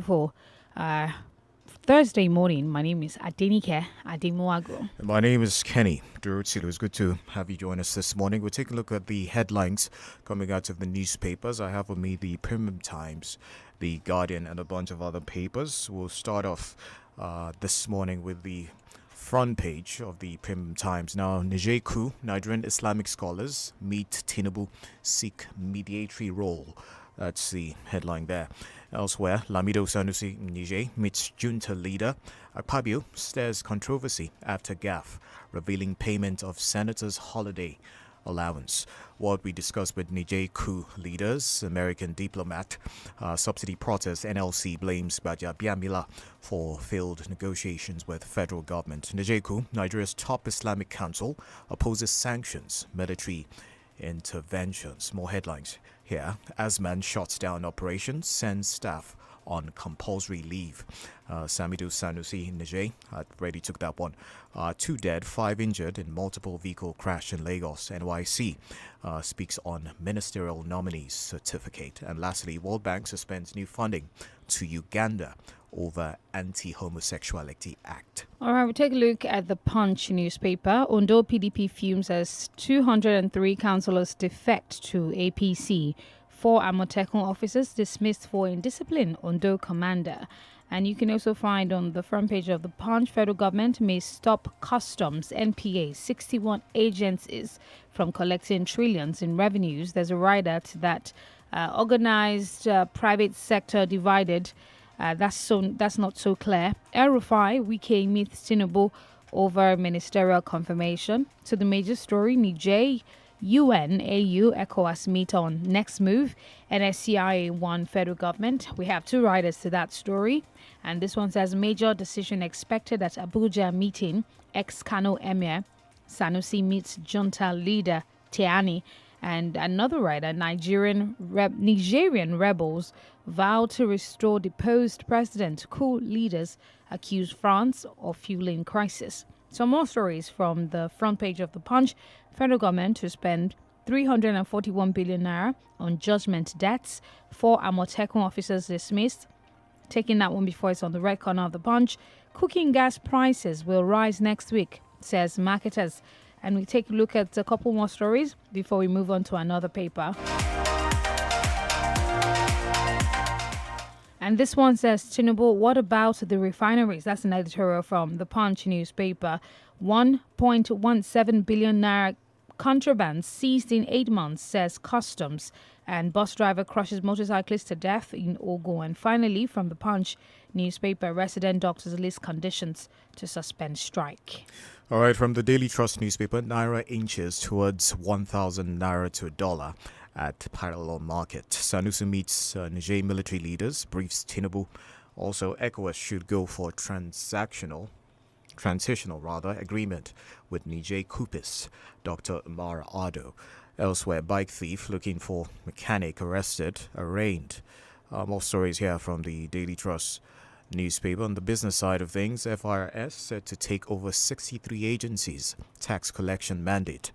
For uh, Thursday morning. My name is DENIKE Ademuago. My name is Kenny Durutsil. It was good to have you join us this morning. We'll take a look at the headlines coming out of the newspapers. I have with me the Premium Times, the Guardian, and a bunch of other papers. We'll start off this morning with the front page of the Premium Times. Now, Niger coup, Nigerian Islamic scholars meet Tinubu, seek mediatory role. That's the headline there. Elsewhere, Lamido Sanusi Niger meets junta leader. Akpabio stirs controversy after gaffe, revealing payment of senator's holiday allowance. What we discussed with Niger coup leaders, American diplomat, subsidy protest, NLC blames Baja Biamila for failed negotiations with federal government. Niger coup, Nigeria's top Islamic council, opposes sanctions, military interventions. More headlines here. Asman shuts down operations, sends staff on compulsory leave. Samidu Sanusi in Niger, I already took that one. 2 dead, 5 injured in multiple vehicle crash in Lagos. NYC speaks on ministerial nominees certificate. And lastly, World Bank suspends new funding to Uganda over Anti-Homosexuality Act. All right, we'll take a look at the Punch newspaper. Ondo PDP fumes as 203 councillors defect to APC. 4 Amotekun officers dismissed for indiscipline, Ondo commander. And you can also find on the front page of the Punch, federal government may stop customs, NPA, 61 agencies from collecting trillions in revenues. There's a rider to that organized private sector divided. That's not so clear. El-Rufai, Wike meets Tinubu over ministerial confirmation. So the major story, Niger, UN, AU, ECOWAS meet on next move, NSCIA won federal government. We have 2 riders to that story. And this one says major decision expected at Abuja meeting. Ex-Kano Emir Sanusi meets junta leader Tiani. And another writer, Nigerian rebels vow to restore deposed president. Coup leaders accuse France of fueling crisis. Some more stories from the front page of the Punch. Federal government to spend 341 billion naira on judgment debts. 4 Amotekun officers dismissed. Taking that one before it's on the red corner of the Punch. Cooking gas prices will rise next week, says marketers. And we take a look at a couple more stories before we move on to another paper. And this one says, Tinubu, what about the refineries? That's an editorial from the Punch newspaper. 1.17 billion naira contraband seized in 8 months, says customs. And bus driver crushes motorcyclist to death in Ogun. And finally, from the Punch newspaper, resident doctors list conditions to suspend strike. All right, from the Daily Trust newspaper, Naira inches towards 1,000 Naira to a dollar at parallel market. Sanusi meets Niger military leaders, briefs Tinubu. Also, ECOWAS should go for transitional agreement with Niger coupists, Dr. Umar Ado. Elsewhere, bike thief looking for mechanic arrested, arraigned. More stories here from the Daily Trust newspaper. On the business side of things, FIRS set to take over 63 agencies. Tax collection mandate.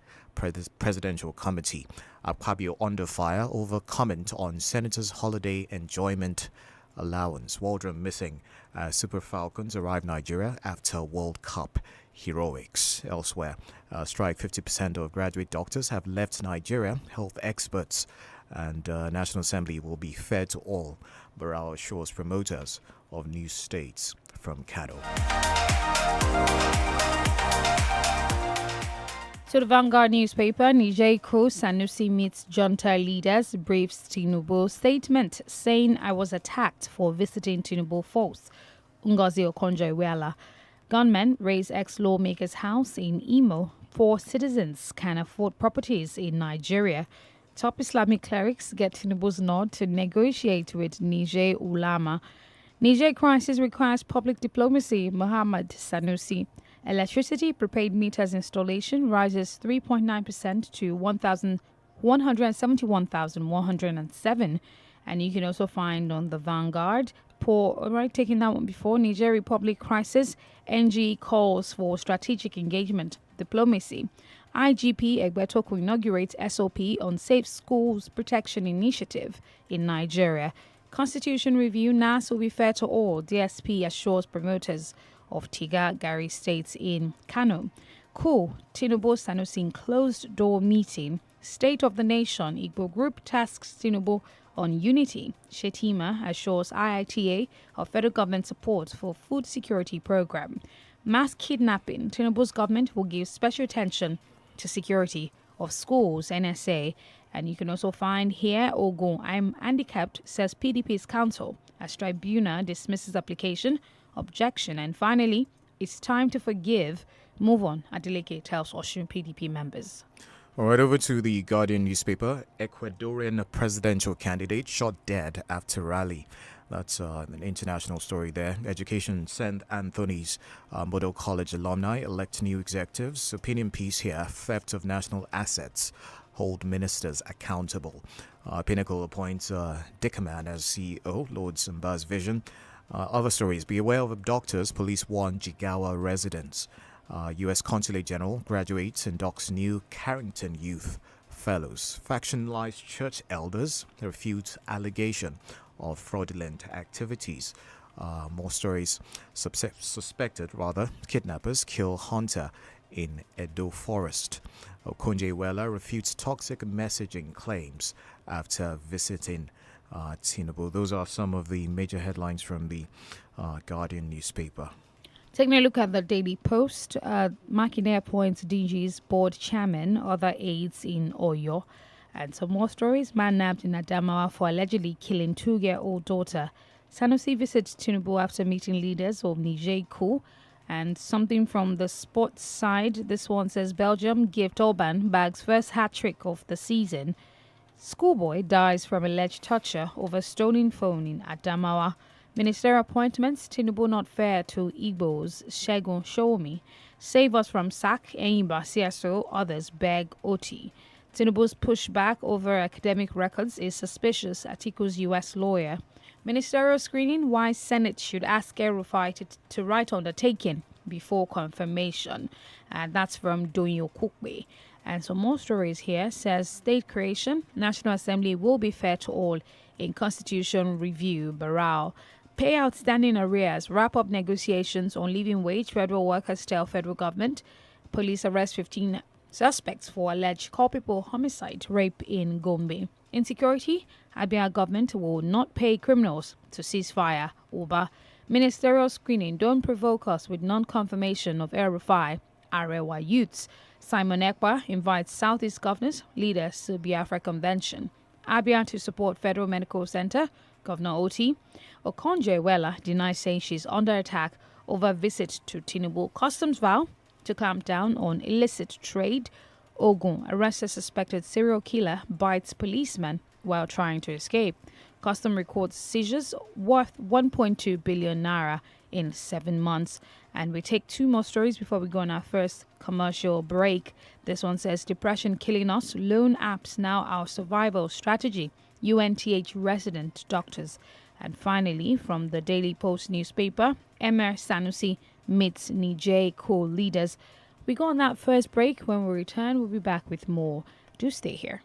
Presidential committee. Akpabio under fire over comment on senator's holiday enjoyment allowance. Waldron missing as Super Falcons arrive Nigeria after World Cup heroics. Elsewhere, strike 50% of graduate doctors have left Nigeria. Health experts and National Assembly will be fair to all. Barao assures promoters of new states from Kano. So the Vanguard newspaper, Niger coup, Sanusi meets junta leaders, briefs Tinubu. Statement saying I was attacked for visiting Tinubu Falls. Ngozi Okonjo-Iweala. Gunmen raise ex-lawmaker's house in Imo. 4 citizens can afford properties in Nigeria. Top Islamic clerics get Tinubu's nod to negotiate with Niger ulama. Niger crisis requires public diplomacy, Muhammad Sanusi. Electricity prepaid meters installation rises 3.9% to 171,107. And you can also find on the Vanguard, taking that one before, Niger Republic crisis, NG calls for strategic engagement, diplomacy. IGP Egbetokun inaugurates SOP on Safe Schools Protection Initiative in Nigeria. Constitution review, NAS will be fair to all. DSP assures promoters of Tiga Gari States in Kano. Cool. Tinubu Sanusi in closed door meeting. State of the Nation. Igbo Group tasks Tinubu on unity. Shetima assures IITA of federal government support for food security program. Mass kidnapping. Tinubu's government will give special attention to security of schools, NSA. And you can also find here, Ogun, I'm handicapped, says PDP's counsel as tribunal dismisses application, objection. And finally, it's time to forgive. Move on, Adeleke tells Osun PDP members. All right, over to the Guardian newspaper. Ecuadorian presidential candidate shot dead after rally. That's an international story there. Education St. Anthony's Model College alumni elect new executives. Opinion piece here. Theft of national assets. Hold ministers accountable. Pinnacle appoints Dickerman as CEO. Lord Simba's vision. Other stories. Be aware of abductors. Police warn Jigawa residents. U.S. Consulate General graduates and docks new Carrington Youth Fellows. Factionalized church elders refute allegation of fraudulent activities. More stories. Suspected kidnappers kill hunter in Edo Forest. Okonjo-Iweala refutes toxic messaging claims after visiting Tinubu. Those are some of the major headlines from the Guardian newspaper. Taking a look at the Daily Post, Makinde appoints DG's board chairman, other aides in Oyo. And some more stories. Man nabbed in Adamawa for allegedly killing 2-year-old daughter. Sanusi visits Tinubu after meeting leaders of Niger coup. And something from the sports side. This one says Belgium gift Orban bags first hat-trick of the season. Schoolboy dies from alleged torture over stolen phone in Adamawa. Ministerial appointments, Tinubu not fair to Igbos, Shegun Shomi. Save us from sack, Enyimba CSO, others beg Oti. Tinubu's pushback over academic records is suspicious, Atiku's U.S. lawyer. Ministerial screening, why Senate should ask El-Rufai to write undertaking before confirmation. And that's from Donyo Kukwe. And some more stories here says state creation, National Assembly will be fair to all in Constitution review, Barao. Pay outstanding arrears, wrap up negotiations on living wage, federal workers tell federal government. Police arrest 15 suspects for alleged culpable homicide, rape in Gombe. Insecurity, Abia government will not pay criminals to cease fire. Uba. Ministerial screening, don't provoke us with non-confirmation of El-Rufai. Arewa youths. Simon Ekpa invites Southeast governors, leaders to Biafra convention. Abia to support Federal Medical Center, Governor Oti. Okonjo-Iweala denies saying she's under attack over visit to Tinubu. Customs vow to clamp down on illicit trade. Ogun arrests a suspected serial killer, bites policeman while trying to escape. Custom records seizures worth 1.2 billion naira in 7 months. And we take two more stories before we go on our first commercial break. This one says depression killing us. Loan apps now our survival strategy. UNTH resident doctors. And finally, from the Daily Post newspaper, Emir Sanusi meets Niger coup leaders. We go on that first break. When we return, we'll be back with more. Do stay here.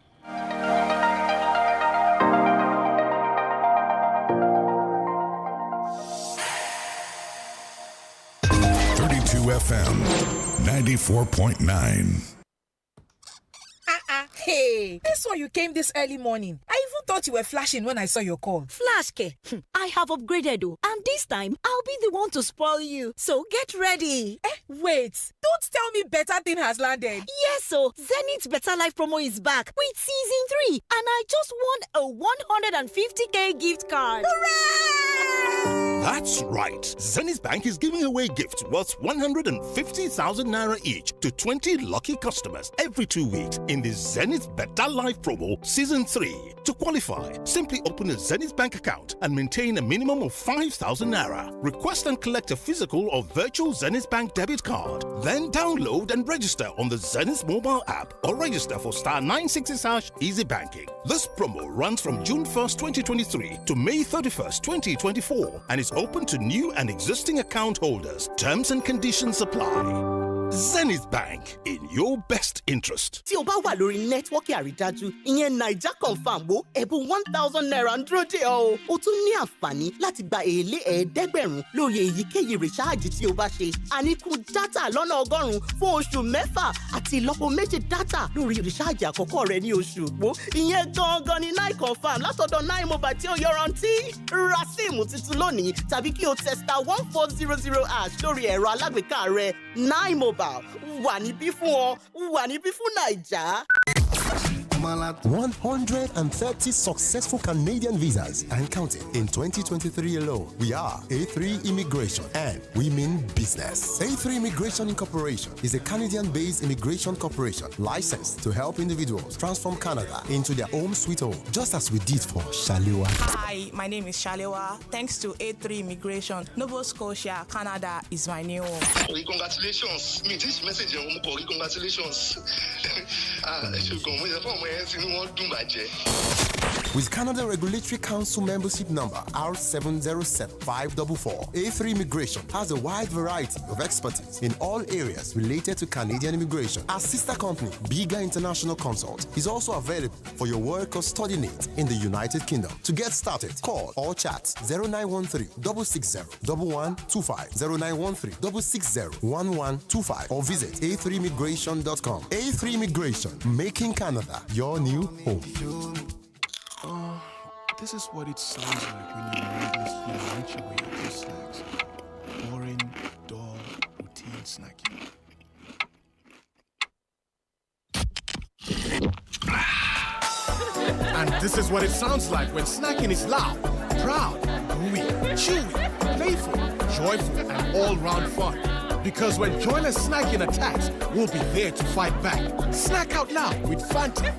32 FM 94.9. Hey, that's why you came this early morning. I even thought you were flashing when I saw your call. Flash, Ke. I have upgraded, and this time I'll be the one to spoil you. So get ready. Wait, don't tell me better thing has landed. Yes, so Zenith's Better Life promo is back with season 3, and I just won a 150k gift card. Hooray! That's right. Zenith Bank is giving away gifts worth 150,000 naira each to 20 lucky customers every 2 weeks in the Zenith Better Life promo season 3. To qualify, simply open a Zenith Bank account and maintain a minimum of 5,000 naira. Request and collect a physical or virtual Zenith Bank debit card. Then download and register on the Zenith mobile app or register for *960# Easy Banking. This promo runs from June 1st, 2023 to May 31st, 2024 and is open to new and existing account holders. Terms and conditions apply. Zenith Bank, in your best interest. Tí o bá wà lórí nẹ́tíwọ́ọ̀kì àrídájú, ìyẹn Naija Confirm wo ẹ̀bùn 1,000 naira ń dúró dè ọ́. O tún ní àǹfààní láti gba èlé ẹ̀ẹ́dẹ́gbẹ̀rún lórí èyíkéyìí rìsáàjì tí o bá ṣe. Àníkún dátà lọ́nà 100 fún oṣù 6 àti ìlọ́po méjì dátà lórí rìsáàjì àkọ́kọ́ rẹ ní oṣù òpó. Ìyẹn gangan ni Nine Confirm látọ̀dọ̀ Nine Mobile tí ó yọrantí. Ra síìmù tuntun lónìí tàbí kí o testa 1400 # lórí ẹ̀rọ alágbèéká rẹ. Nine Mobile wà níbí fún ọ, wà níbí fún Naija. 130 successful Canadian visas and counting in 2023 alone. We are A3 Immigration and we mean business. A3 Immigration Incorporation is a Canadian-based immigration corporation licensed to help individuals transform Canada into their home sweet home, just as we did for Shalewa. Hi, my name is Shalewa. Thanks to A3 Immigration, Nova Scotia, Canada is my new home. Congratulations. Me, this message, congratulations. With Canada Regulatory Council membership number R707544, A3 Immigration has a wide variety of expertise in all areas related to Canadian immigration. Our sister company, Bigger International Consult, is also available for your work or study needs in the United Kingdom. To get started, call or chat 0913 660 1125, 0913 660 1125, or visit a3immigration.com. A3 Immigration, making Canada your new home. This is what it sounds like when you mindlessly munch away at your snacks. Boring, dull, routine snacking. And this is what it sounds like when snacking is loud, proud, gooey, chewy, playful, joyful, and all-round fun. Because when joyless snacking attacks, we'll be there to fight back. Snack out loud with Fanta.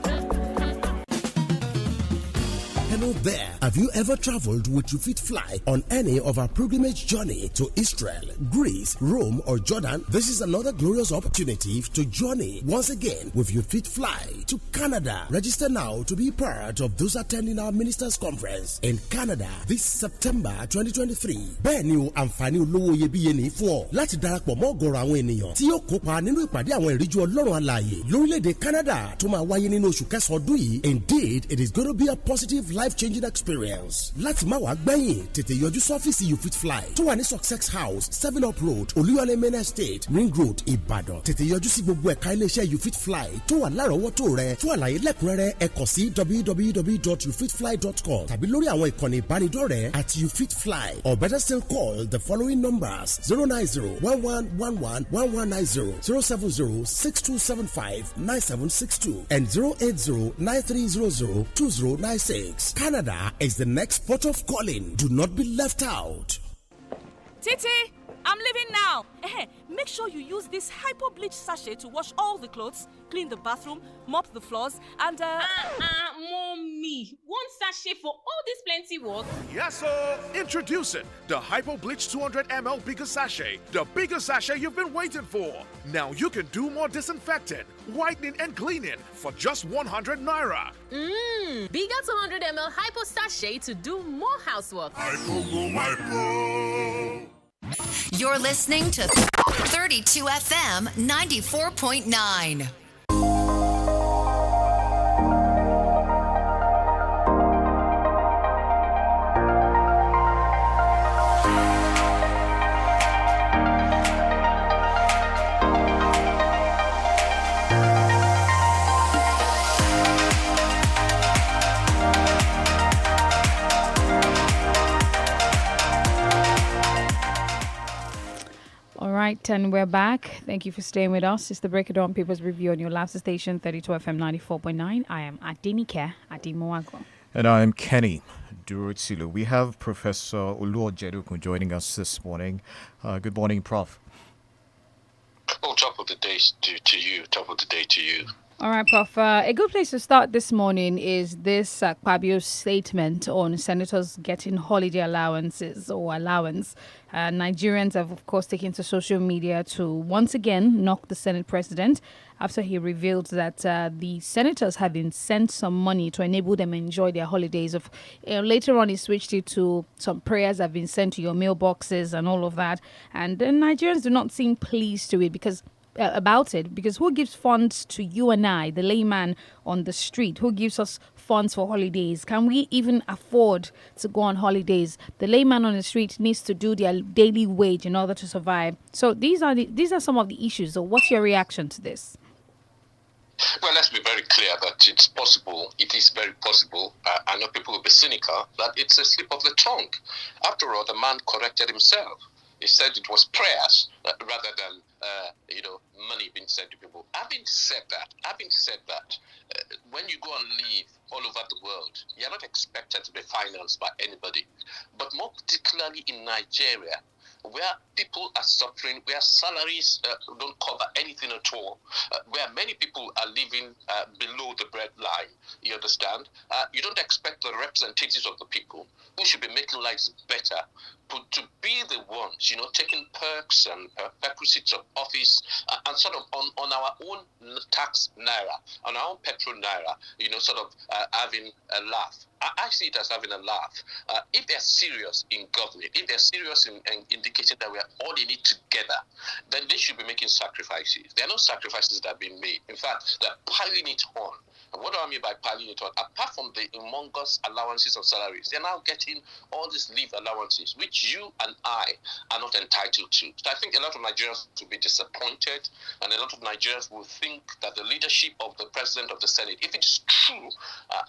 Hello there. Have you ever traveled with You Fit Fly on any of our pilgrimage journey to Israel, Greece, Rome, or Jordan? This is another glorious opportunity to journey once again with You Fit Fly to Canada. Register now to be part of those attending our ministers' conference in Canada this September 2023. Bẹ́ẹ̀ ni o àǹfààní olówó iyebíye ní fún ọ láti darapọ̀ mọ́ ọ̀gọ̀rọ̀ àwọn ènìyàn tí yóò kópa nínú ìpàdé àwọn ìríjú Ọlọ́run alààyè lórílẹ̀‐èdè Canada tó máa wáyé nínú oṣù kẹsàn-án ọdún yìí. Indeed, it is going to be a positive life-changing experience. Láti má wàá gbẹ̀yìn, tètè yọjú sọ́fíìsì You Fit Fly tó wà ní Success House, 7up Road, Olúyọ̀lé Main Estate, Ring Road, Ìbàdàn. Tètè yọjú sí gbogbo ẹ̀ka iléeṣẹ́ You Fit Fly tó wà lárọ̀ọ́wọ́tó rẹ. Fún àlàyé lẹ́kùnrẹ́rẹ́ ẹ kàn sí www.youfitfly.com tàbí lórí àwọn ìkànnì ìbánidọ́rẹ̀ẹ́ at You Fit Fly, or better still call the following numbers: 090-1111-1190, 070-6275-9762, and 080-9300-2096. Canada is the next port of calling. Do not be left out. Titi, I'm leaving now. Make sure you use this hypo bleach sachet to wash all the clothes, clean the bathroom, mop the floors, and Mommy, one sachet for all this plenty work? Yes, sir. Introducing the Hypo Bleach 200 ml bigger sachet, the bigger sachet you've been waiting for. Now you can do more disinfecting, whitening, and cleaning for just 100 naira. Bigger 200 ml hypo sachet to do more housework. Hypo go hypo. You're listening to 32 FM 94.9. Right, and we're back. Thank you for staying with us. It's the Break It Down Papers Review on your last station, 32 FM 94.9. I am DENIKE Adimoago. And I'm Kenny Durutsilu. We have Professor Oluojeduku joining us this morning. Good morning, Prof. Oh, top of the day to you. Top of the day to you. All right, Prof. A good place to start this morning is this Akpabio's statement on senators getting holiday allowances or allowance. Nigerians have, of course, taken to social media to once again knock the Senate president after he revealed that the senators have been sent some money to enable them enjoy their holidays. Later on, he switched it to some prayers have been sent to your mailboxes and all of that. And the Nigerians do not seem pleased to it because about it, because who gives funds to you and I, the layman on the street? Who gives us funds for holidays? Can we even afford to go on holidays? The layman on the street needs to do their daily wage in order to survive. So these are some of the issues. So what's your reaction to this? Well, let's be very clear that it's possible, it is very possible, I know people will be cynical, that it's a slip of the tongue. After all, the man corrected himself. He said it was prayers rather than, money being sent to people. Having said that, when you go and live all over the world, you're not expected to be financed by anybody. But more particularly in Nigeria, where people are suffering, where salaries don't cover anything at all, where many people are living below the breadline, you understand? You don't expect the representatives of the people who should be making lives better to be the ones, taking perks and perquisites of office and sort of on our own tax naira, on our own petrol naira, sort of having a laugh. I see it as having a laugh. If they're serious in governing, if they're serious in indicating that we are all in it together, then they should be making sacrifices. There are no sacrifices that are being made. In fact, they're piling it on. And what do I mean by piling it on? Apart from the humongous allowances of salaries, they're now getting all these leave allowances, which you and I are not entitled to. So I think a lot of Nigerians will be disappointed, and a lot of Nigerians will think that the leadership of the President of the Senate, if it's true,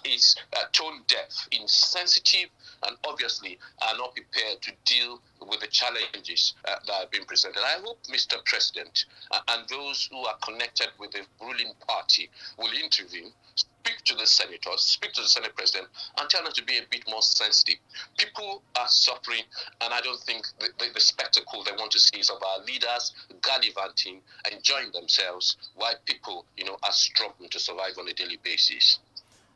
is tone deaf, insensitive, and obviously are not prepared to deal with the challenges that have been presented. I hope Mr. President and those who are connected with the ruling party will intervene, speak to the senators, speak to the Senate President, and tell them to be a bit more sensitive. People are suffering, and I don't think the spectacle they want to see is of our leaders gallivanting, enjoying themselves, while people, are struggling to survive on a daily basis.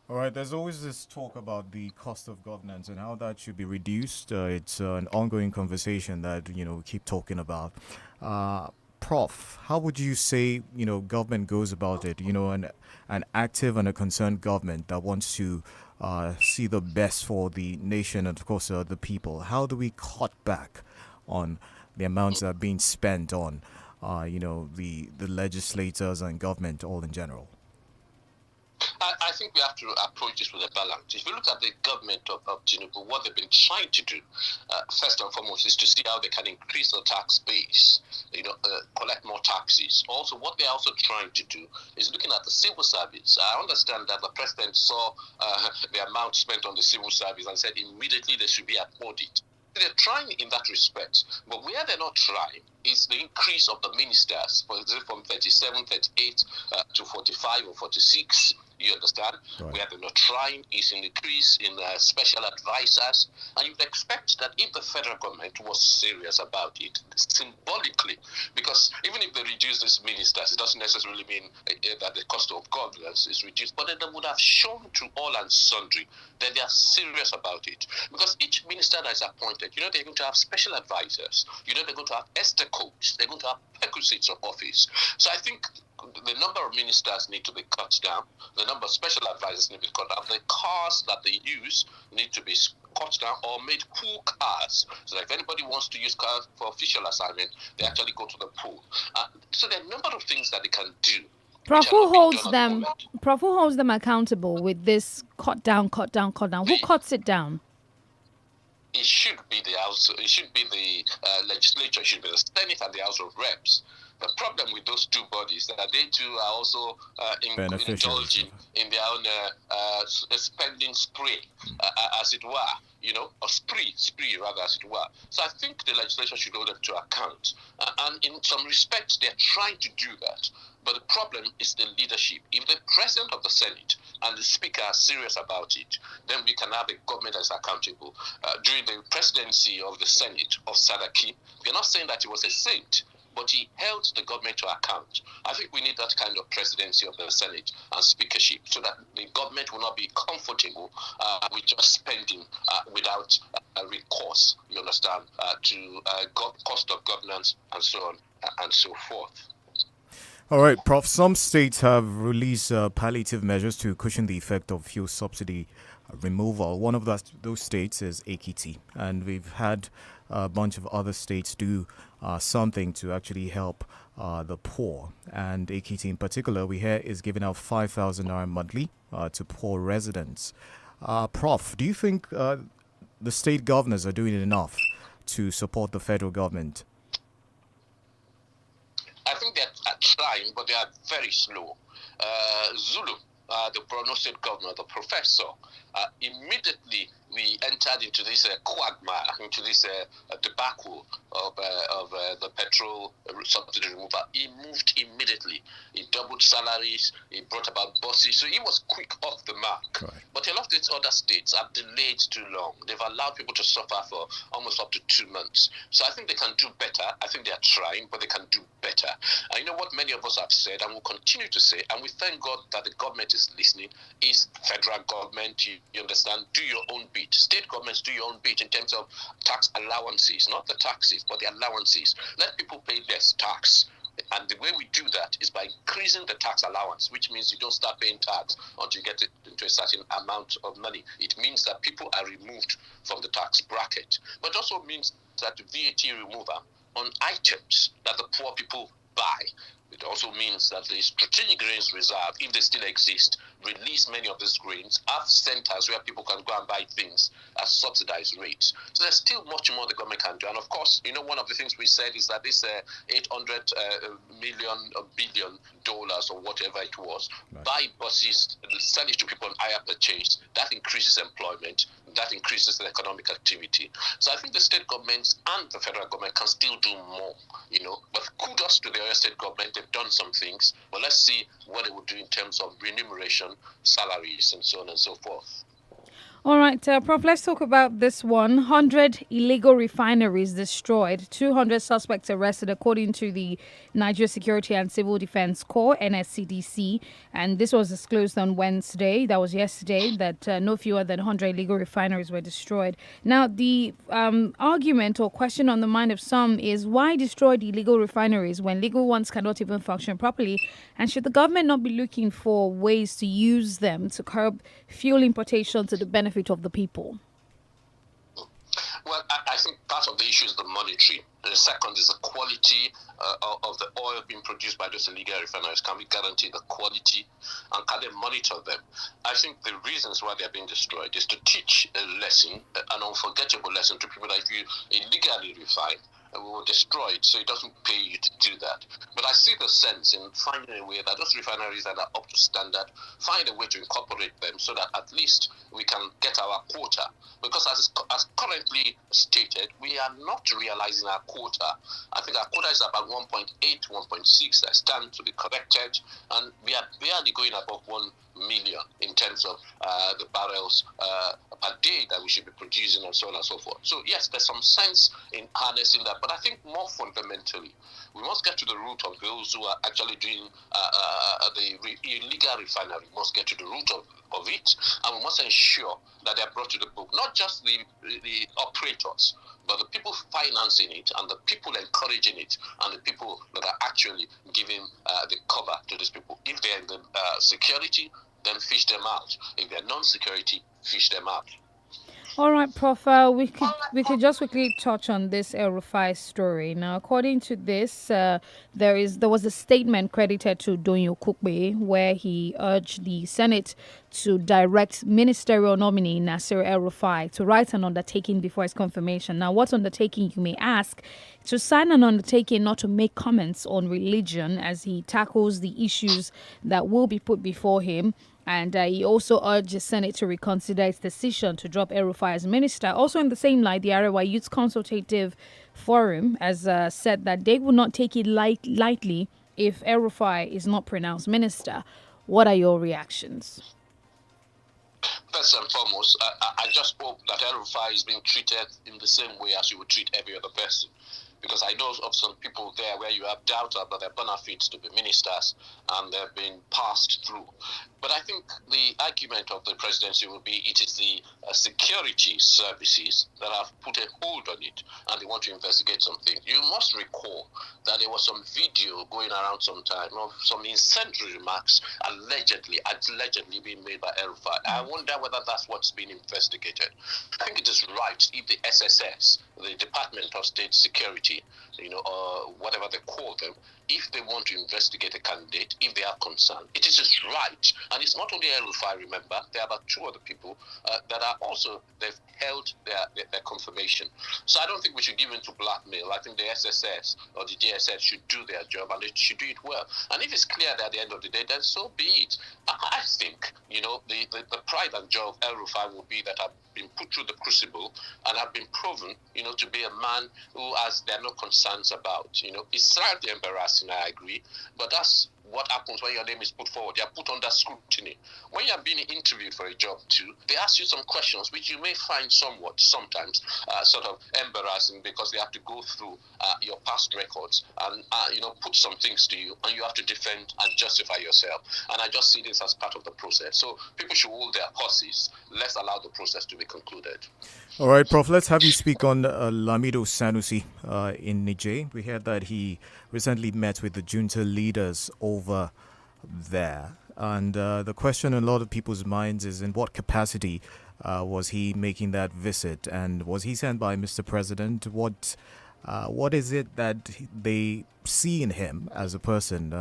All right, there's always this talk about the cost of governance and how that should be reduced. It's an ongoing conversation that, we keep talking about. Prof, how would you say, government goes about it? An active and a concerned government that wants to see the best for the nation and, of course, the people. How do we cut back on the amounts that are being spent on, the legislators and government all in general? I think we have to approach this with a balance. If you look at the government of Tinubu, what they've been trying to do, first and foremost, is to see how they can increase the tax base, collect more taxes. Also, what they're also trying to do is looking at the civil service. I understand that the president saw the amount spent on the civil service and said immediately there should be an audit. They're trying in that respect, but where they're not trying is the increase of the ministers, for example, from 37, 38 to 45 or 46. You understand? Right. Where they're not trying is an increase in special advisors. And you'd expect that if the federal government was serious about it, symbolically, because even if they reduce these ministers, it doesn't necessarily mean that the cost of governance is reduced, but then they would have shown to all and sundry that they are serious about it. Because each minister that is appointed, they're going to have special advisors. They're going to have Esther codes. They're going to have perquisites of office. So I think the number of ministers need to be cut down. The number of special advisors need to be cut down. The cars that they use need to be cut down or made pool cars. So that if anybody wants to use cars for official assignment, they actually go to the pool. So there are a number of things that they can do. Prof, who holds them accountable with this cut down? Who cuts it down? It should be the House. It should be the legislature. It should be the Senate and the House of Reps. The problem with those two bodies that they too are also indulging in their own spending spree, as it were, or spree rather, as it were. So I think the legislature should hold them to account. And in some respects, they're trying to do that. But the problem is the leadership. If the president of the Senate and the speaker are serious about it, then we can have a government that's accountable. During the presidency of the Senate of Sadaki, we're not saying that he was a saint, but he held the government to account. I think we need that kind of presidency of the Senate and speakership so that the government will not be comfortable with just spending without recourse, you understand, to cost of governance and so on and so forth. All right, Prof. Some states have released palliative measures to cushion the effect of fuel subsidy removal. One of those states is Ekiti, and we've had a bunch of other states do something to actually help the poor. And AKT in particular, we hear is giving out 5,000 naira monthly to poor residents. Prof, do you think the state governors are doing enough to support the federal government? I think they're trying, but they are very slow. Zulu, the Borno State governor, the professor, immediately we entered into this quagmire, into this debacle of the petrol subsidy removal. He moved immediately. He doubled salaries. He brought about buses. So he was quick off the mark. Right. But a lot of these other states have delayed too long. They've allowed people to suffer for almost up to 2 months. So I think they can do better. I think they are trying, but they can do better. And you know what many of us have said and will continue to say, and we thank God that the government is listening, is federal government, you understand, do your own bit. State governments do your own bit in terms of tax allowances, not the taxes, but the allowances. Let people pay less tax. And the way we do that is by increasing the tax allowance, which means you don't start paying tax until you get it into a certain amount of money. It means that people are removed from the tax bracket. But it also means that the VAT removal on items that the poor people buy. It also means that the strategic grains reserve, if they still exist, release many of these grains, have centers where people can go and buy things at subsidized rates. So there's still much more the government can do. And of course, you know, one of the things we said is that this $800 billion or whatever it was, right, buy buses, sell it to people on higher purchase, that increases employment, that increases the economic activity. So I think the state governments and the federal government can still do more, you know. But kudos to the Oyo State government. They've done some things. But let's see what they will do in terms of remuneration, salaries, and so on and so forth. All right, Prof, let's talk about this one. 100 illegal refineries destroyed, 200 suspects arrested, according to the Nigeria Security and Civil Defense Corps, NSCDC. And this was disclosed on Wednesday. That was yesterday, that no fewer than 100 illegal refineries were destroyed. Now, the argument or question on the mind of some is, why destroy the illegal refineries when legal ones cannot even function properly? And should the government not be looking for ways to use them to curb fuel importation to the benefit of the people? Well, I think part of the issue is the monetary. The second is the quality of the oil being produced by those illegal refineries. Can we guarantee the quality, and can they monitor them? I think the reasons why they are being destroyed is to teach a lesson, an unforgettable lesson to people that if you illegally refine, we will destroy it, so it doesn't pay you to do that. But I see the sense in finding a way that those refineries that are up to standard, find a way to incorporate them so that at least we can get our quota. Because as currently stated, we are not realizing our quota. I think our quota is about 1.8, 1.6 that stand to be corrected, and we are barely going above 1 million in terms of the barrels per day that we should be producing and so on and so forth. So yes, there's some sense in harnessing that, but I think more fundamentally, we must get to the root of those who are actually doing the illegal refinery. We must get to the root of it, and we must ensure that they are brought to the book, not just the operators, but the people financing it and the people encouraging it and the people that are actually giving the cover to these people. If they're in the security, then fish them out. If they're non-security, fish them out. All right, Prof. We could just quickly touch on this El Rufai story. Now, according to this, there was a statement credited to Donyo Kukbe where he urged the Senate to direct ministerial nominee Nasir El Rufai to write an undertaking before his confirmation. Now, what undertaking, you may ask? To sign an undertaking not to make comments on religion as he tackles the issues that will be put before him. And he also urged the Senate to reconsider its decision to drop El Rufai as minister. Also in the same light, the Arewa Youth Consultative Forum has said that they will not take it lightly if El Rufai is not pronounced minister. What are your reactions? First and foremost, I just hope that El Rufai is being treated in the same way as you would treat every other person. because I know of some people there where you have doubt about their bona fides to be ministers, and they've been passed through. But I think the argument of the presidency will be it is the security services that have put a hold on it, and they want to investigate something. You must recall that there was some video going around sometime of some incendiary remarks allegedly being made by El-Rufai. I wonder whether that's what's been investigated. I think it is right if the SSS, the Department of State Security, or whatever they call them, if they want to investigate a candidate, if they are concerned, it is just right. And it's not only El-Rufai, remember, there are about 2 other people that are also, they've held their confirmation. So I don't think we should give in to blackmail. I think the SSS or the DSS should do their job, and they should do it well. And if it's clear that at the end of the day, then so be it. I think, the pride and joy of El-Rufai will be that I've been put through the crucible and have been proven, to be a man who there are no concerns about. It's slightly embarrassing, I agree, but that's what happens when your name is put forward. You're put under scrutiny. When you're being interviewed for a job too, they ask you some questions which you may find sometimes sort of embarrassing, because they have to go through your past records and put some things to you, and you have to defend and justify yourself. And I just see this as part of the process. So people should hold their horses. Let's allow the process to be concluded. All right, Prof, let's have you speak on Lamido Sanusi in Niger. We heard that he recently met with the junta leaders over there. And the question in a lot of people's minds is, in what capacity was he making that visit? And was he sent by Mr. President? What is it that they see in him as a person?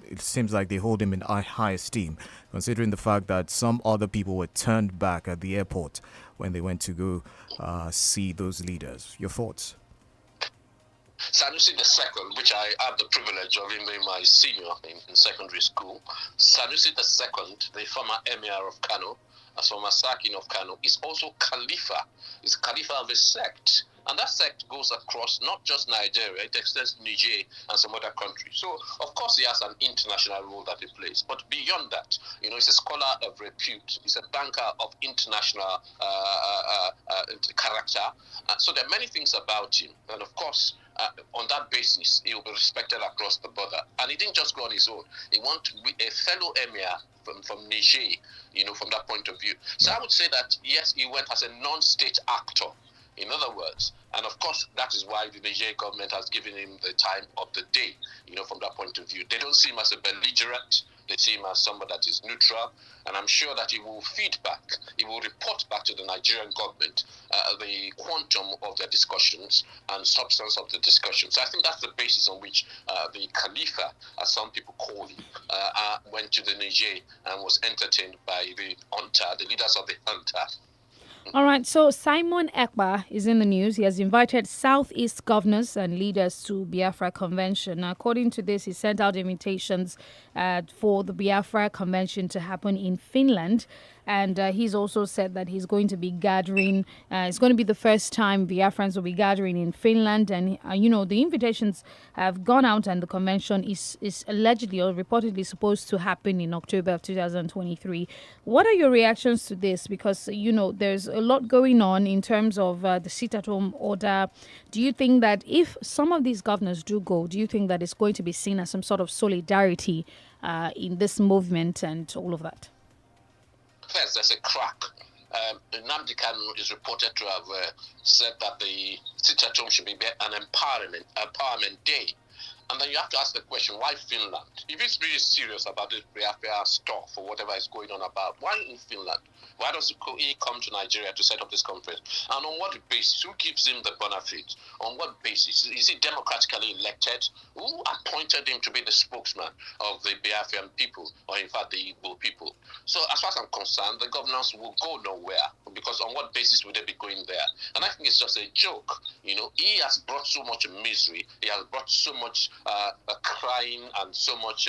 It seems like they hold him in high esteem, considering the fact that some other people were turned back at the airport when they went to go see those leaders. Your thoughts? Sanusi II, which I had the privilege of him being my senior in secondary school, Sanusi II, the former emir of Kano, as former Sakin of Kano, is also Khalifa. Is Khalifa of a sect. And that sect goes across not just Nigeria, it extends to Niger and some other countries. So, of course, he has an international role that he plays. But beyond that, he's a scholar of repute. He's a banker of international character. So there are many things about him. And, of course, on that basis, he will be respected across the border. And he didn't just go on his own. He wanted to be a fellow emir from Niger, from that point of view. So I would say that, yes, he went as a non-state actor. In other words, and of course, that is why the Niger government has given him the time of the day, from that point of view. They don't see him as a belligerent. They see him as somebody that is neutral. And I'm sure that he will feed back, he will report back to the Nigerian government the quantum of their discussions and substance of the discussions. So I think that's the basis on which the Khalifa, as some people call him, went to the Niger and was entertained by the UNTA, the leaders of the UNTA. All right, so Simon Ekpa is in the news. He has invited Southeast governors and leaders to Biafra Convention. Now, according to this, he sent out invitations for the Biafra Convention to happen in Finland. And he's also said that he's going to be gathering. It's going to be the first time Biafrans will be gathering in Finland. And, the invitations have gone out, and the convention is allegedly or reportedly supposed to happen in October of 2023. What are your reactions to this? Because, there's a lot going on in terms of the sit-at-home order. Do you think that if some of these governors do go, do you think that it's going to be seen as some sort of solidarity in this movement and all of that? First, there's a crack. Nnamdi Kanu is reported to have said that the sit-at-home should be an empowerment day. And then you have to ask the question, why Finland? If he's really serious about this Biafra stuff or whatever is going on about, why in Finland? Why does he come to Nigeria to set up this conference? And on what basis? Who gives him the benefit? On what basis? Is he democratically elected? Who appointed him to be the spokesman of the Biafran people, or in fact the Igbo people? So as far as I'm concerned, the governors will go nowhere, because on what basis would they be going there? And I think it's just a joke. He has brought so much misery. He has brought so much crying and so much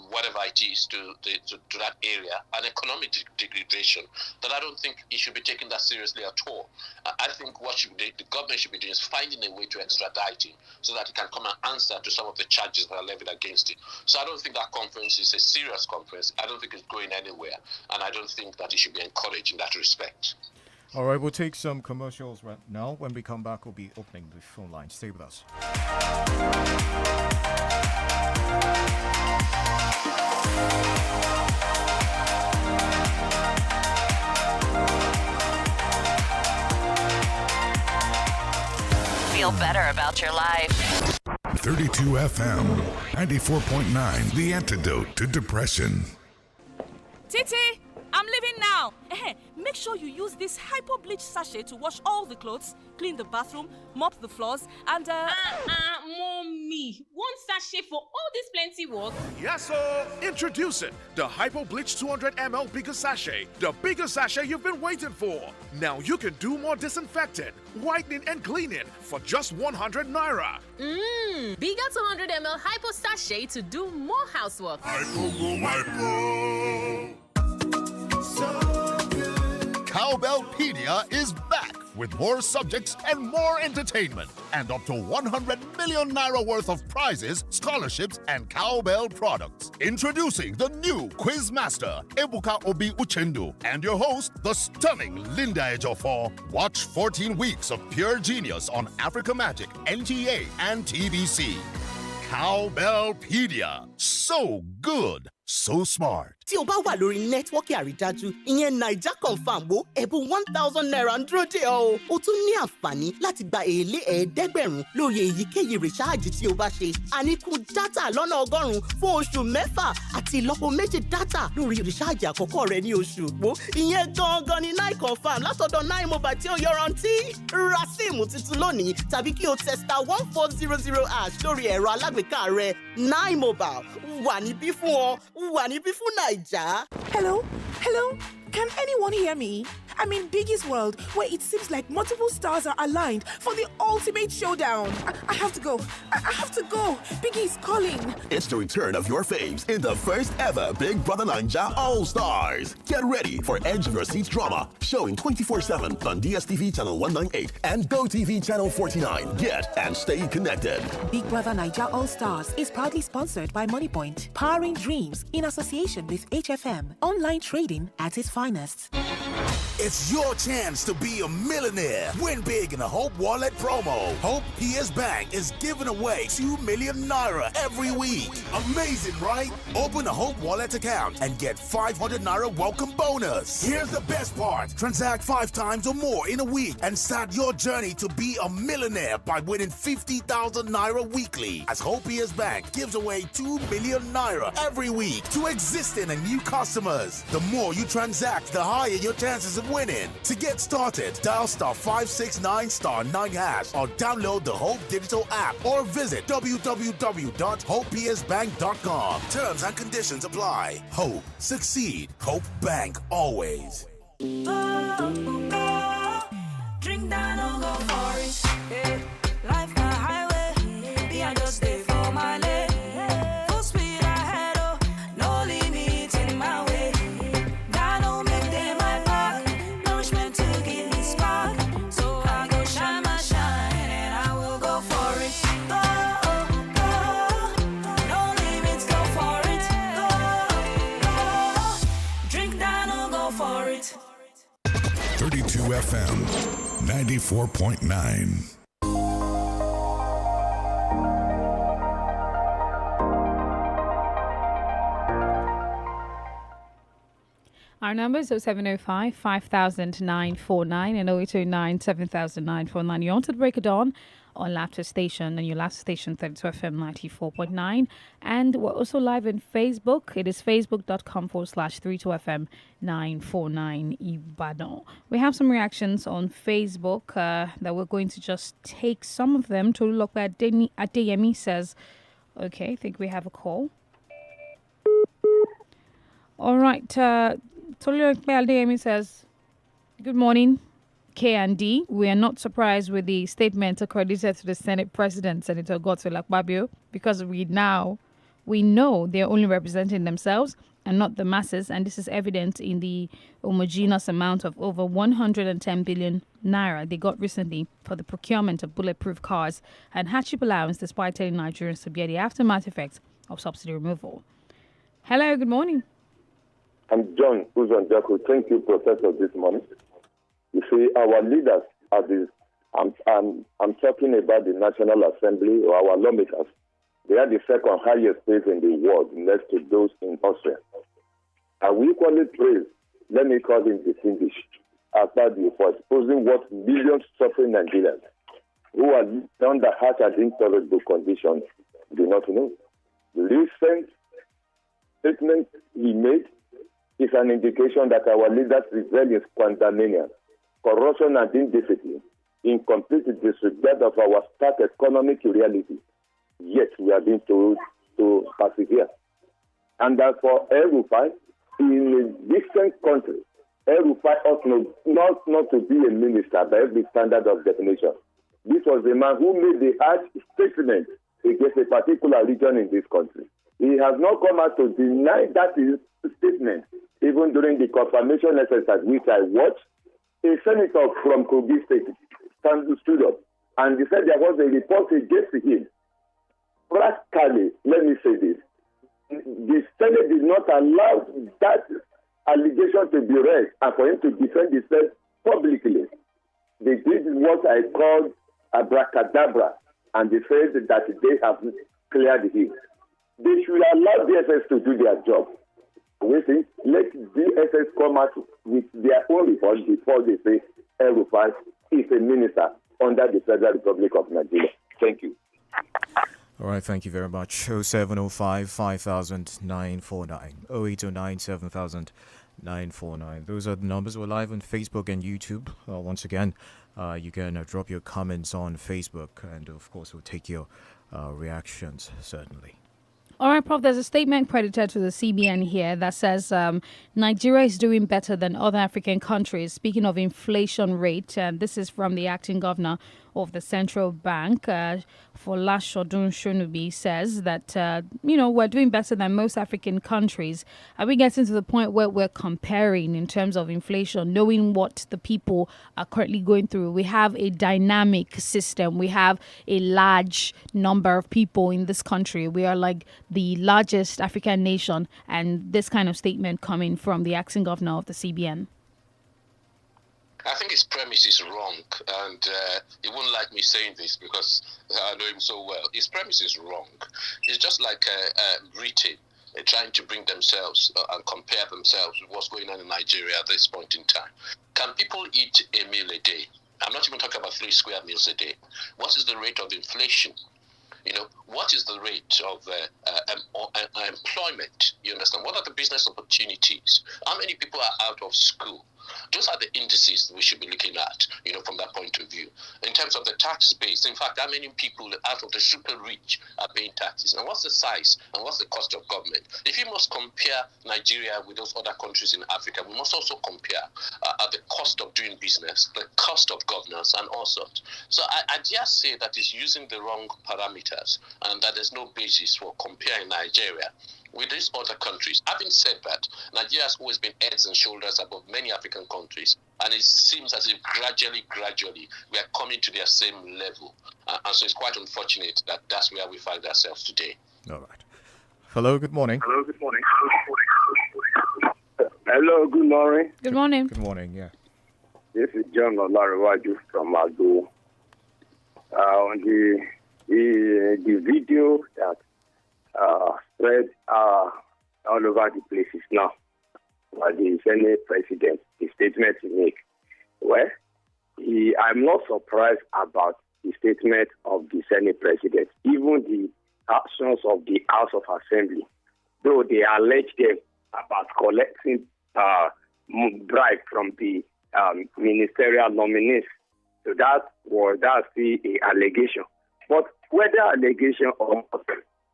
whatever it is to that area, and economic degradation, that I don't think he should be taking that seriously at all. I think what the government should be doing is finding a way to extradite him so that he can come and answer to some of the charges that are levied against him. So I don't think that conference is a serious conference. I don't think it's going anywhere, and I don't think that he should be encouraged in that respect. All right, we'll take some commercials right now. When we come back, we'll be opening the phone line. Stay with us. Feel better about your life. 32 FM 94.9, the antidote to depression. Titi, I'm leaving now. Make sure you use this hypo bleach sachet to wash all the clothes, clean the bathroom, mop the floors, and Mommy, one sachet for all this plenty work? Yes, sir. Introducing the Hypo Bleach 200 ml bigger sachet. The bigger sachet you've been waiting for. Now you can do more disinfecting, whitening, and cleaning for just 100 naira. Bigger 200 ml hypo sachet to do more housework. Cowbellpedia is back with more subjects and more entertainment, and up to 100 million naira worth of prizes, scholarships, and cowbell products. Introducing the new quiz master, Ebuka Obi Uchendu, and your host, the stunning Linda Ejiofor. Watch 14 weeks of pure genius on Africa Magic, NTA, and TBC. Cowbellpedia. So good, so smart. Tí o bá wà lórí nẹ́tíwọ́ọ̀kì àrídájú, ìyẹn Naija Confirm wo ẹ̀bùn 1,000 naira ń dúró dè ọ́ o. O tún ní àǹfààní láti gba èlé ẹ̀ẹ́dẹ́gbẹ̀rún lórí èyíkéyìí rìsáàjì tí o bá ṣe. Àníkún dátà lọ́nà 100 fún oṣù 6 àti ìlọ́po méjì dátà lórí rìsáàjì àkọ́kọ́ rẹ ní oṣù Ògbó. Ìyẹn gangan ni Nine Confirm látọ̀dọ̀ Nine Mobile tí ó yọrantí. Ra síìmù tuntun lónìí tàbí kí o testa 1400# lórí ẹ̀rọ alágbèéká rẹ. Nine Mobile wà níbí fún ọ, wà níbí fún Naija. Hello? Can anyone hear me? I'm in Biggie's world, where it seems like multiple stars are aligned for the ultimate showdown. I have to go. I have to go. Biggie's calling. It's the return of your faves in the first ever Big Brother Naija All-Stars. Get ready for Edge of Your Seats drama, showing 24/7 on DSTV channel 198 and GoTV channel 49. Get and stay connected. Big Brother Naija All-Stars is proudly sponsored by MoneyPoint, powering dreams in association with HFM, online trading at its finest. It's your chance to be a millionaire. Win big in the Hope Wallet promo. Hope PS Bank is giving away 2 million naira every week. Amazing, right? Open a Hope Wallet account and get 500 naira welcome bonus. Here's the best part. Transact 5 times or more in a week and start your journey to be a millionaire by winning 50,000 naira weekly. As Hope PS Bank gives away 2 million naira every week to existing and new customers. The more you transact, the higher your chances of winning. To get started, dial *569*9# or download the Hope Digital app or visit www.hopepsbank.com. Terms and conditions apply. Hope, succeed. Hope Bank always. Drink that, I'll go for it. Yeah. Life my highway. Be I just stay for my lane. Full speed ahead, oh, no limit in my way. God don't make them my back. Nourishment to give me spark. So I go shine my shine and I will go for it. Go, go. No limits, go for it. Go, go. Drink that, I'll go for it. 32 FM 94.9. Our number is 0705 500949 and 0809 70949. You want to break it on Laughter Station and your Laughter Station 32 FM 94.9. And we're also live on Facebook. It is facebook.com/32FM 949 Ibadan. We have some reactions on Facebook that we're going to just take some of them. To look at Adeyemi says, okay, I think we have a call. All right. Toluyokpe Adeyemi says, good morning, K&D. We are not surprised with the statement accredited to the Senate President, Senator Godswill Akpabio, because we know they're only representing themselves and not the masses, and this is evident in the homogeneous amount of over 110 billion naira they got recently for the procurement of bulletproof cars and hardship allowance, despite telling Nigerians to bear the aftermath effects of subsidy removal. Hello, good morning. I'm John Uzan Jaku. Thank you, Professor, this morning. You see, our leaders are this. I'm talking about the National Assembly or our lawmakers. They are the second highest paid in the world, next to those in Austria. And we equally praise, let me call him distinguished, Akpabio for exposing what millions suffering Nigerians who are under harsh and intolerable conditions do not know. The recent statement he made is an indication that our leaders' rebellion, pandemania, corruption and indiscipline, in complete disregard of our stark economic reality, yet we are being told to persevere. And that for El-Rufai, in a different country, El-Rufai ought not to be a minister by every standard of definition. This was the man who made the harsh statement against a particular region in this country. He has not come out to deny that statement, even during the confirmation exercise, which I watched. A senator from Kogi State stood up and he said there was a report against him. Practically, let me say this, the Senate did not allow that allegation to be read and for him to defend himself publicly. They did what I call abracadabra, and they said that they have cleared him. They should allow DSS to do their job. We think, let DSS come out with their own report before they say El-Rufai is a minister under the Federal Republic of Nigeria. Thank you. All right, thank you very much. 0705 5949, 0809 7949. Those are the numbers. We're live on Facebook and YouTube. Once again, you can drop your comments on Facebook, and of course, we'll take your reactions, certainly. All right, Prof, there's a statement credited to the CBN here that says Nigeria is doing better than other African countries. Speaking of inflation rate, and this is from the acting governor of the central bank, Folashodun Shonubi, says that, we're doing better than most African countries. Are we getting to the point where we're comparing in terms of inflation, knowing what the people are currently going through? We have a dynamic system. We have a large number of people in this country. We are like the largest African nation, and this kind of statement coming from the acting governor of the CBN. I think his premise is wrong, and he wouldn't like me saying this because I know him so well. His premise is wrong. It's just like Britain trying to bring themselves and compare themselves with what's going on in Nigeria at this point in time. Can people eat a meal a day? I'm not even talking about 3 square meals a day. What is the rate of inflation? What is the rate of employment? You understand? What are the business opportunities? How many people are out of school? Those are the indices we should be looking at, from that point of view. In terms of the tax base, in fact, how many people out of the super rich are paying taxes? And what's the size and what's the cost of government? If you must compare Nigeria with those other countries in Africa, we must also compare the cost of doing business, the cost of governance, and all sorts. So I just say that it's using the wrong parameters and that there's no basis for comparing Nigeria with these other countries. Having said that, Nigeria has always been heads and shoulders above many African countries, and it seems as if gradually, we are coming to their same level. And so it's quite unfortunate that that's where we find ourselves today. All right. Hello, good morning. Hello, good morning. Hello, good morning. Good morning. Good morning, yeah. This is John Olariwaju from Ado. On the video that spread all over the places now, the Senate president, the statement he make. Well, I'm not surprised about the statement of the Senate president, even the actions of the House of Assembly, though they allege them about collecting bribe from the ministerial nominees. So that's the allegation. But whether allegation or not,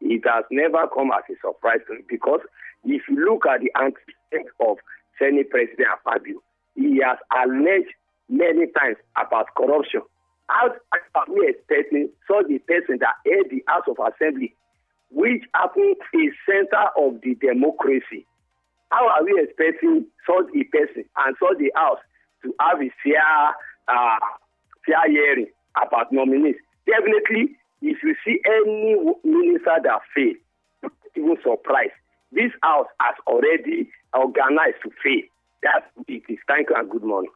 it has never come as a surprise to me, because if you look at the antecedents of Senate President Akpabio, he has alleged many times about corruption. How are we expecting such a person that head the House of Assembly, which happens a center of the democracy? How are we expecting such a person and such a house to have a fair hearing about nominees? Definitely, if you see any minister that fails, don't even surprised. This house has already organized to fail. That's it is. Thank you and good morning.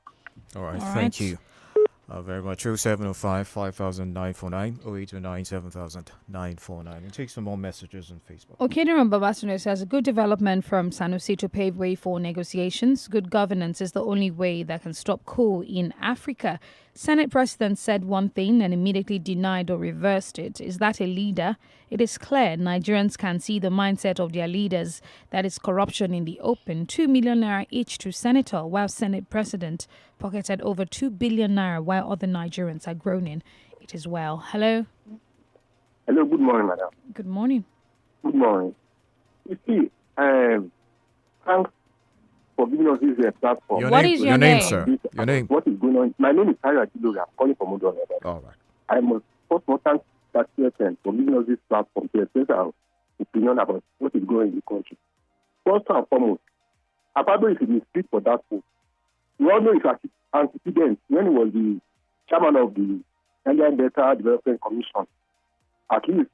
All right, All thank right. you very much. 0705 5009 0829 7949. We'll take some more messages on Facebook. Okediran Babasuno says a good development from Sanusi to pave way for negotiations. Good governance is the only way that can stop coup in Africa. Senate President said one thing and immediately denied or reversed it. Is that a leader? It is clear Nigerians can see the mindset of their leaders. That is corruption in the open. 2 million naira each to senator, while Senate President pocketed over 2 billion naira, while other Nigerians are groaning. It is well. Hello. Hello, good morning, madam. Good morning. Good morning. You see, thanks for giving us this platform. What is your name? Sir? Your name? What is going on? My name is Harry Akidoga. I'm calling from Udon. All right. I must first of all thank that person for giving us this platform to express our opinion about what is going on in the country. First and foremost, Abado is in the street for that post. We all know it's antecedent when he was the chairman of the Nigerian Data Development Commission. At least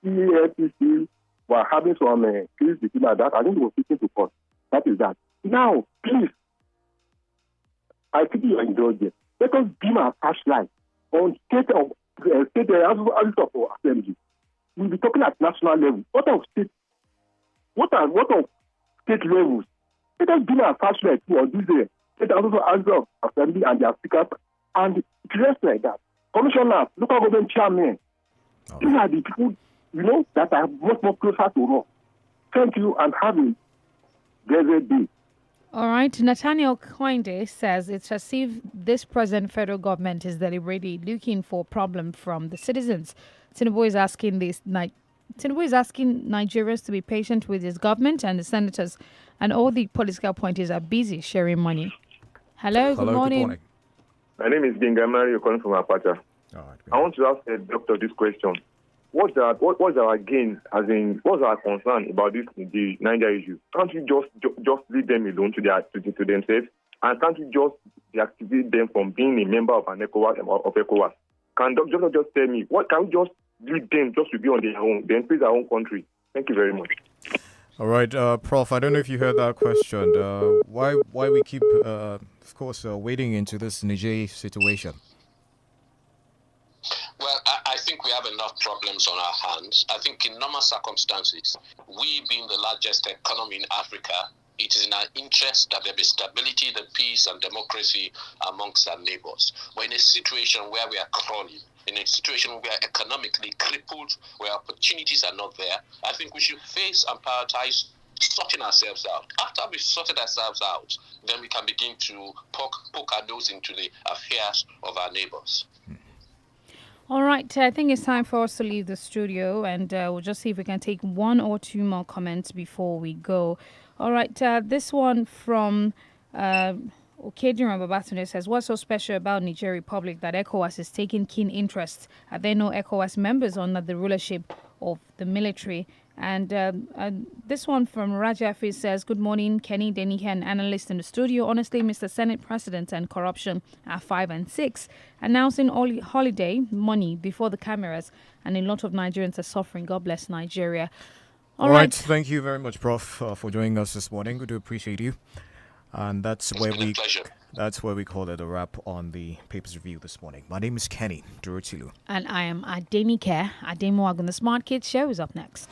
EFCC were having some case between that. I think it was taken to court. That is that. Now, please, I think you are indulgent. Let us beam our flashlight on state of assembly. We'll be talking at national level. What of state levels? Let us beam our flashlight on this state of assembly and their speakers and dress like that. Commissioners, local government chairmen. These are the people, that are much more closer to us. Thank you and have a blessed day. All right. Nathaniel Koinde says it's as if this present federal government is deliberately looking for a problem from the citizens. Tinubu is asking Nigerians to be patient with his government and the senators, and all the political appointees are busy sharing money. Hello, good morning. My name is Bingamari. You're calling from Apata. I want to ask the doctor this question. What's our gain, as in, what's our concern about the Niger issue? Can't we just leave them alone to themselves? And can't we just deactivate them from being a member of ECOWAS? Can doctor just tell me, what can we just leave them just to be on their own, then face our own country? Thank you very much. All right, Prof, I don't know if you heard that question. Why we keep, of course, wading into this Niger situation? Well, I think we have enough problems on our hands. I think in normal circumstances, we being the largest economy in Africa, it is in our interest that there be stability, the peace and democracy amongst our neighbors. We're in a situation where we are crawling, in a situation where we are economically crippled, where opportunities are not there. I think we should face and prioritize sorting ourselves out. After we've sorted ourselves out, then we can begin to poke our nose into the affairs of our neighbors. All right, I think it's time for us to leave the studio, and we'll just see if we can take one or two more comments before we go. All right, this one from Okediran Babatunde says, what's so special about Niger Republic that ECOWAS is taking keen interest? Are there no ECOWAS members under the rulership of the military? And this one from Raja Fiz says, good morning, Kenny, DENIKE, and analyst in the studio. Honestly, Mr. Senate President and corruption are 5 and 6. Announcing holiday money before the cameras, and a lot of Nigerians are suffering. God bless Nigeria. All right. Thank you very much, Prof, for joining us this morning. We do appreciate you. And that's where we call it a wrap on the Papers Review this morning. My name is Kenny Durutilu. And I am Adenike Ademoagun. The Smart Kids Show is up next.